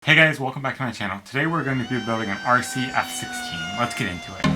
Hey guys, welcome back to my channel. Today we're going to be building an RC F-16. Let's get into it.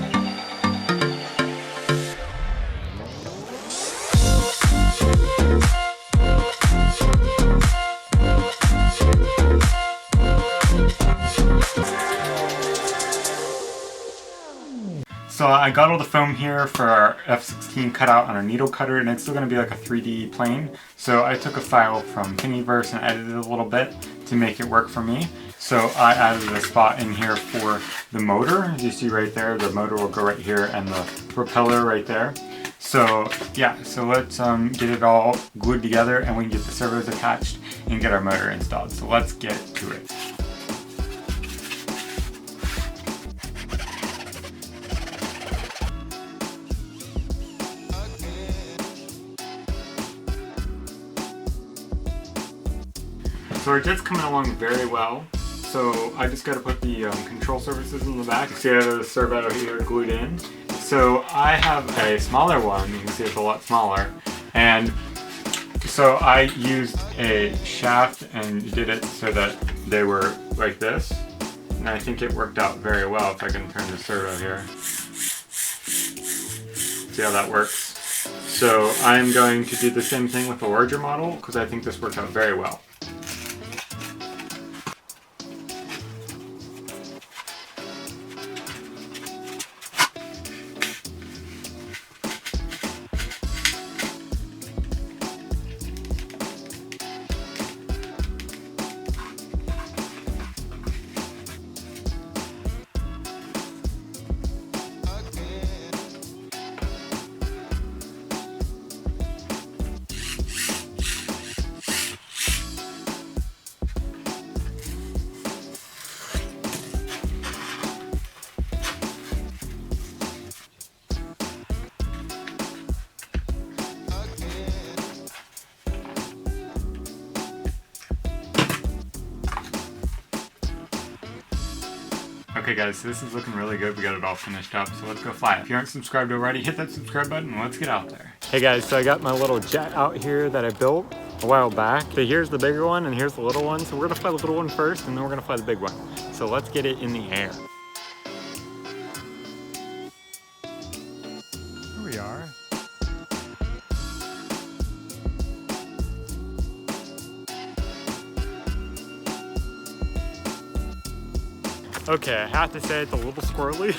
So I got all the foam here for our F-16 cut out on a needle cutter, and it's still going to be like a 3D plane. So I took a file from Thingiverse and edited it a little bit to make it work for me. So I added a spot in here for the motor. As you see right there, the motor will go right here and the propeller right there. So yeah, so let's get it all glued together and we can get the servos attached and get our motor installed. So let's get to it. So our jet's coming along very well. So I just got to put the control surfaces in the back. See the servo here glued in. So I have a smaller one. You can see it's a lot smaller. And so I used a shaft and did it so that they were like this. And I think it worked out very well. If I can turn the servo here. See how that works? So I'm going to do the same thing with the larger model because I think this worked out very well. Okay guys, so this is looking really good. We got it all finished up, so let's go fly it. If you aren't subscribed already, hit that subscribe button and let's get out there. Hey guys, so I got my little jet out here that I built a while back. So here's the bigger one and here's the little one. So we're gonna fly the little one first and then we're gonna fly the big one. So let's get it in the air. Here we are. Okay, I have to say it's a little squirrely,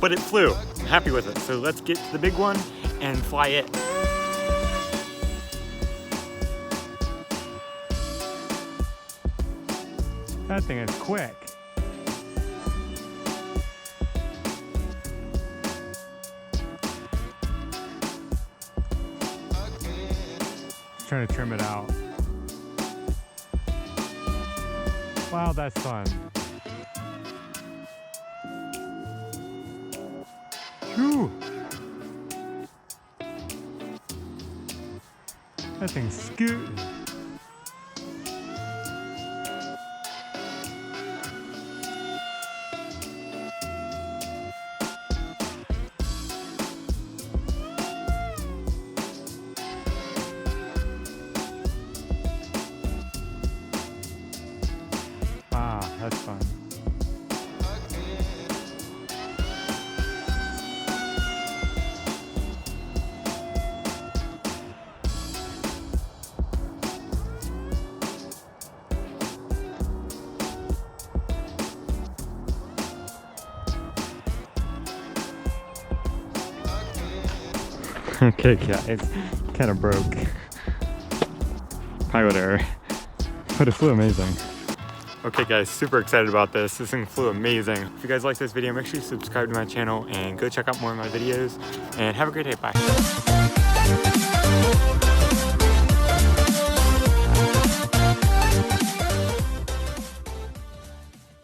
but it flew. I'm happy with it. So let's get to the big one and fly it. That thing is quick. Just trying to trim it out. Wow, that's fun. Whew. That thing's scooting. Ah, that's fun. Okay guys, kind of broke. Pilot error. But it flew amazing. Okay guys, super excited about this. This thing flew amazing. If you guys like this video, make sure you subscribe to my channel and go check out more of my videos. And have a great day, bye.